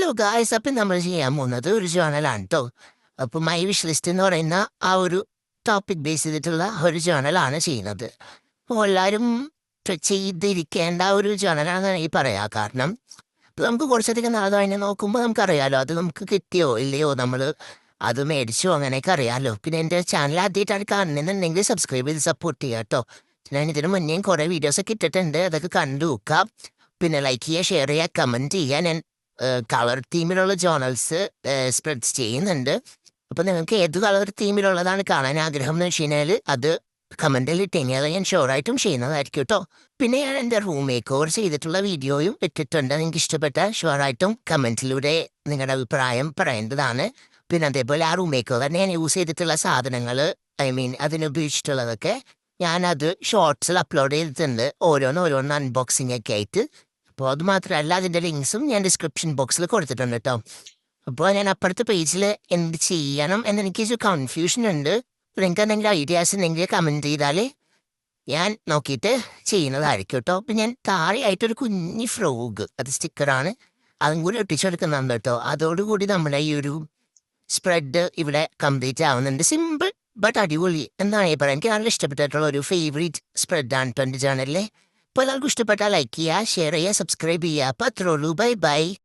Hello guys, അപ്പം നമ്മൾ ചെയ്യാൻ പോകുന്നത് ഒരു ജേണലാണ് കേട്ടോ. അപ്പോൾ മൈ വിഷ് ലിസ്റ്റ് എന്ന് പറയുന്ന ആ ഒരു ടോപ്പിക് ബേസ് ചെയ്തിട്ടുള്ള ഒരു ജേണലാണ് ചെയ്യുന്നത്. അപ്പോൾ എല്ലാവരും ചെയ്തിരിക്കേണ്ട ഒരു ജേണലാണെന്ന് ഈ പറയാം. കാരണം ഇപ്പം നമുക്ക് കുറച്ചധികം നാൾ കഴിഞ്ഞ് നോക്കുമ്പോൾ നമുക്കറിയാലോ അത് നമുക്ക് കിട്ടിയോ ഇല്ലയോ, നമ്മൾ അത് മേടിച്ചോ അങ്ങനെയൊക്കെ അറിയാമല്ലോ. പിന്നെ എൻ്റെ ചാനൽ ആദ്യമായിട്ടാണ് കാണുന്നതെന്നുണ്ടെങ്കിൽ സബ്സ്ക്രൈബ് ചെയ്ത് സപ്പോർട്ട് ചെയ്യാം കേട്ടോ. ഞാൻ ഇതിന് മുന്നേയും കുറേ വീഡിയോസൊക്കെ ഇട്ടിട്ടുണ്ട്, അതൊക്കെ കണ്ടു നോക്കാം. പിന്നെ ലൈക്ക് ചെയ്യുക, ഷെയർ ചെയ്യുക, കമൻറ്റ് ചെയ്യുക. ഞാൻ കളർ തീമിലുള്ള ജേണൽസ് സ്പ്രെഡ്സ് ചെയ്യുന്നുണ്ട്. അപ്പോൾ നിങ്ങൾക്ക് ഏത് കളർ തീമിലുള്ളതാണ് കാണാൻ ആഗ്രഹം എന്ന് വെച്ച് കഴിഞ്ഞാൽ അത് കമൻറ്റിൽ ഇട്ടുകഴിഞ്ഞാൽ അത് ഞാൻ ഷുവറായിട്ടും ചെയ്യുന്നതായിരിക്കും കേട്ടോ. പിന്നെ ഞാൻ എൻ്റെ റൂം മേക്ക് ഓവർ ചെയ്തിട്ടുള്ള വീഡിയോയും ഇട്ടിട്ടുണ്ട്. നിങ്ങൾക്ക് ഇഷ്ടപ്പെട്ട ഷുവറായിട്ടും കമൻറ്റിലൂടെ നിങ്ങളുടെ അഭിപ്രായം പറയേണ്ടതാണ്. പിന്നെ അതേപോലെ ആ റൂം മേക്ക് ഓവർ ഞാൻ യൂസ് ചെയ്തിട്ടുള്ള സാധനങ്ങൾ, അതിനുപയോഗിച്ചിട്ടുള്ളതൊക്കെ ഞാനത് ഷോർട്സിൽ അപ്ലോഡ് ചെയ്തിട്ടുണ്ട്, ഓരോന്ന് അൺബോക്സിംഗ് ഒക്കെ ആയിട്ട്. അപ്പോൾ അത് മാത്രമല്ല, അതിൻ്റെ ലിങ്ക്സും ഞാൻ ഡിസ്ക്രിപ്ഷൻ ബോക്സിൽ കൊടുത്തിട്ടുണ്ട് കേട്ടോ. അപ്പോൾ ഞാൻ അപ്പുറത്തെ പേജിൽ എന്ത് ചെയ്യണം എന്നെനിക്കൊരു കൺഫ്യൂഷൻ ഉണ്ട്. നിങ്ങൾക്ക് എന്തെങ്കിലും ഐഡിയാസ് ഉണ്ടെങ്കിൽ കമൻറ്റ് ചെയ്താൽ ഞാൻ നോക്കിയിട്ട് ചെയ്യുന്നതായിരിക്കും കേട്ടോ. അപ്പം ഞാൻ താഴെയായിട്ടൊരു കുഞ്ഞി ഫ്രോഗ്, അത് സ്റ്റിക്കറാണ്, അതും കൂടി ഒട്ടിച്ചെടുക്കുന്നുണ്ട് കേട്ടോ. അതോടുകൂടി നമ്മുടെ ഈ ഒരു സ്പ്രെഡ് ഇവിടെ കംപ്ലീറ്റ് ആവുന്നുണ്ട്. സിമ്പിൾ ബട്ട് അടിപൊളി എന്നാണ് പറയാം. എനിക്ക് നല്ല ഇഷ്ടപ്പെട്ടിട്ടുള്ള ഒരു ഫേവറേറ്റ് സ്പ്രെഡാണ് എൻ്റെ ചാനലിലെ. അപ്പോൾ എല്ലാവർക്കും ഇഷ്ടപ്പെട്ടാൽ ലൈക്ക് ചെയ്യുക, ഷെയർ ചെയ്യുക, സബ്സ്ക്രൈബ് ചെയ്യുക. അപ്പോൾ അത്രേ ഉള്ളൂ. Bye bye.